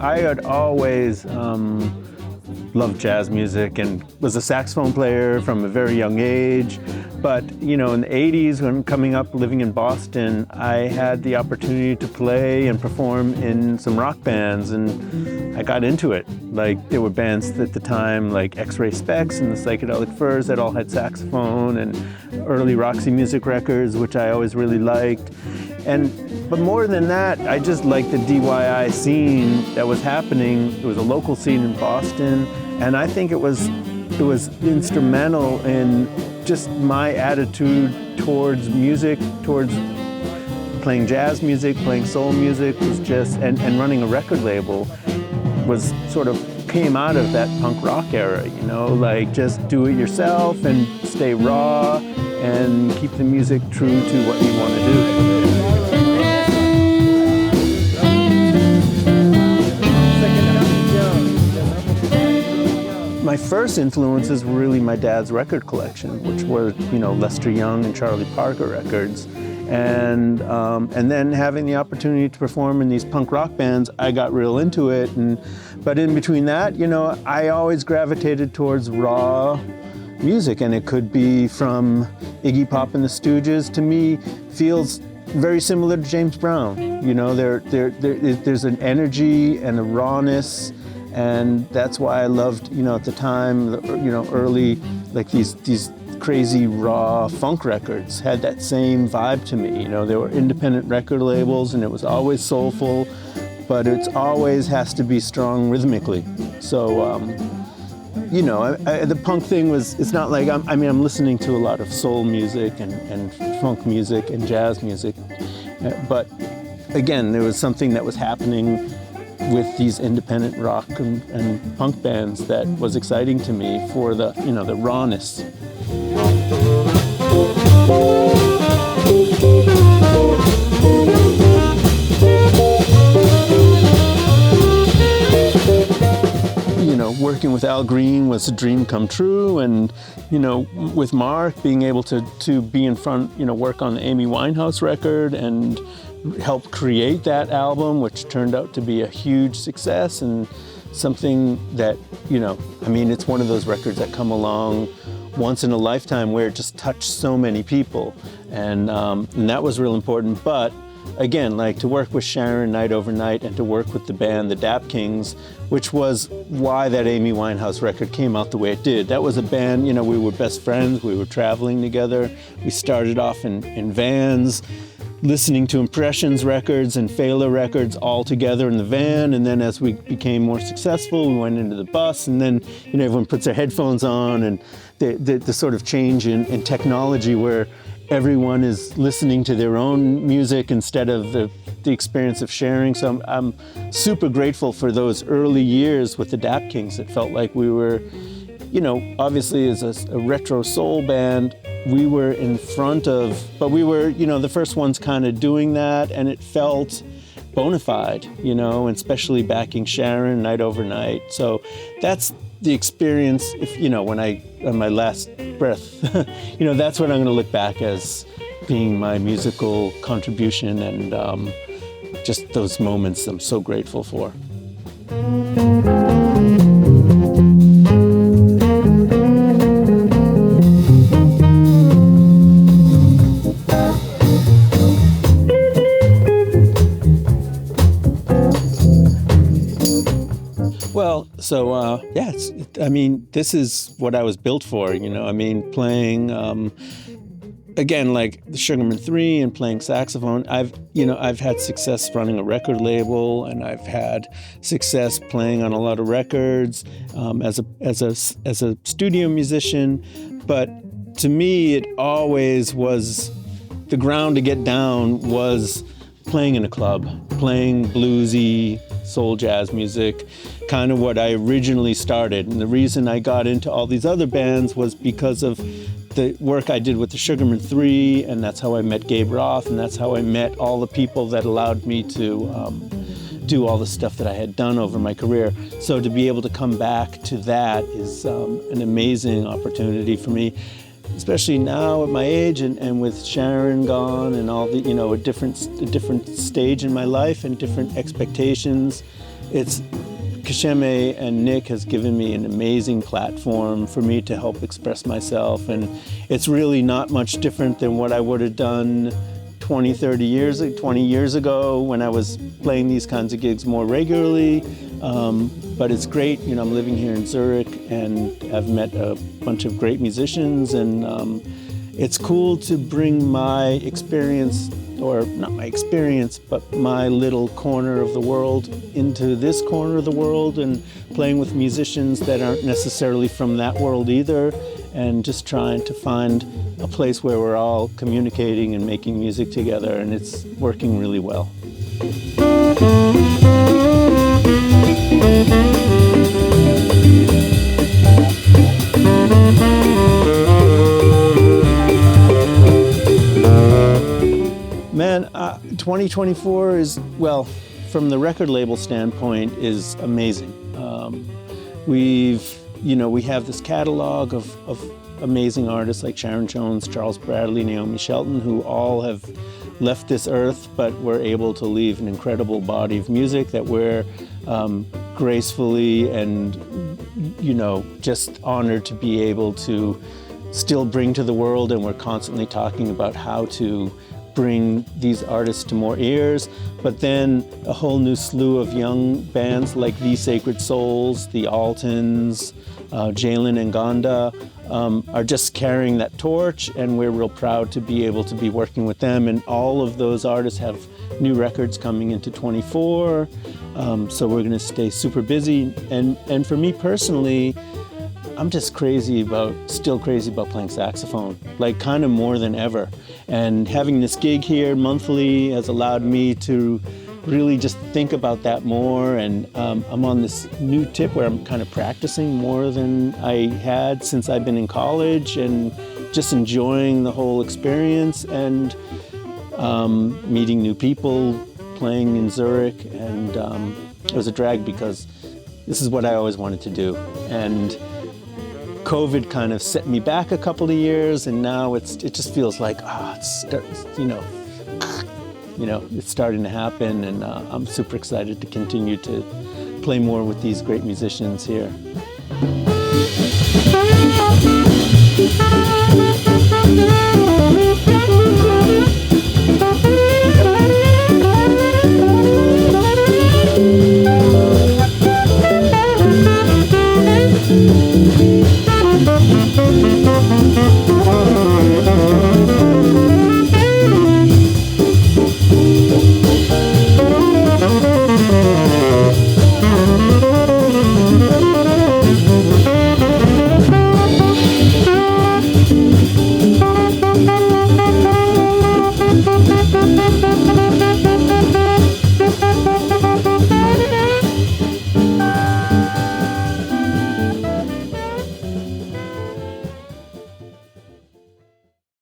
I had always loved jazz music and was a saxophone player from a very young age. But, you know, in the 80s, when coming up living in Boston, I had the opportunity to play and perform in some rock bands, and I got into it. Like, there were bands at the time like X-Ray Specs and the Psychedelic Furs that all had saxophone, and early Roxy Music records, which I always really liked. But more than that, I just liked the DIY scene that was happening. It was a local scene in Boston, and I think it was instrumental in just my attitude towards music, towards playing jazz music, playing soul music, was just, and running a record label was sort of came out of that punk rock era, you know, like just do it yourself and stay raw and keep the music true to what you want to do. My first influences were really my dad's record collection, which were, you know, Lester Young and Charlie Parker records. And then having the opportunity to perform in these punk rock bands, I got real into it. But in between that, you know, I always gravitated towards raw music, and it could be from Iggy Pop and the Stooges. To me, feels very similar to James Brown. You know, there's an energy and a rawness. And that's why I loved, you know, at the time, you know, early, like these crazy raw funk records had that same vibe to me. You know, they were independent record labels, and it was always soulful, but it always has to be strong rhythmically. So, you know, the punk thing was, it's not like, I'm listening to a lot of soul music and funk music and jazz music, but again, there was something that was happening with these independent rock and punk bands that was exciting to me for the, you know, the rawness. You know, working with Al Green was a dream come true, and, you know, with Mark, being able to be in front, you know, work on the Amy Winehouse record and help create that album, which turned out to be a huge success and something that, you know, I mean, it's one of those records that come along once in a lifetime where it just touched so many people. And that was real important. But again, like to work with Sharon night over night and to work with the band, the Dap-Kings, which was why that Amy Winehouse record came out the way it did. That was a band, you know, we were best friends, we were traveling together. We started off in vans, listening to Impressions records and Fela records all together in the van, and then as we became more successful, we went into the bus, and then, you know, everyone puts their headphones on, and the sort of change in technology where everyone is listening to their own music instead of the experience of sharing. So I'm super grateful for those early years with the Dap-Kings. It felt like we were, you know, obviously as a retro soul band, we were in front of, but we were, you know, the first ones kind of doing that, and it felt bona fide, you know, and especially backing Sharon night over night. So that's the experience, if, you know, when on my last breath, you know, that's what I'm going to look back as being my musical contribution, and just those moments I'm so grateful for. Well, so yeah, I mean, this is what I was built for, you know. I mean, playing, again, like the Sugarman 3 and playing saxophone. I've had success running a record label, and I've had success playing on a lot of records as a studio musician. But to me, it always was the ground to get down was playing in a club, playing bluesy soul jazz music, kind of what I originally started. And the reason I got into all these other bands was because of the work I did with the Sugarman 3, and that's how I met Gabe Roth, and that's how I met all the people that allowed me to do all the stuff that I had done over my career. So to be able to come back to that is an amazing opportunity for me, especially now at my age, and with Sharon gone and all the, you know, a different stage in my life and different expectations. it's Kasheme and Nick has given me an amazing platform for me to help express myself, and it's really not much different than what I would have done 20 years ago when I was playing these kinds of gigs more regularly. But it's great, you know, I'm living here in Zurich and I've met a bunch of great musicians, and it's cool to bring my experience, or not my experience, but my little corner of the world into this corner of the world, and playing with musicians that aren't necessarily from that world either, and just trying to find a place where we're all communicating and making music together, and it's working really well. Man, 2024 is, well, from the record label standpoint, is amazing. We have this catalog of amazing artists like Sharon Jones, Charles Bradley, Naomi Shelton, who all have left this earth, but we're able to leave an incredible body of music that we're gracefully and, just honored to be able to still bring to the world. And we're constantly talking about how to bring these artists to more ears, but then a whole new slew of young bands like The Sacred Souls, The Altons, Jalen and Gonda are just carrying that torch, and we're real proud to be able to be working with them. And all of those artists have new records coming into 24, so we're gonna stay super busy. And for me personally, I'm just still crazy about playing saxophone, like kind of more than ever. And having this gig here monthly has allowed me to really just think about that more. And I'm on this new tip where I'm kind of practicing more than I had since I've been in college, and just enjoying the whole experience, and meeting new people, playing in Zurich. And it was a drag because this is what I always wanted to do. And COVID kind of set me back a couple of years, and now it just feels like, it's starting to happen, and I'm super excited to continue to play more with these great musicians here.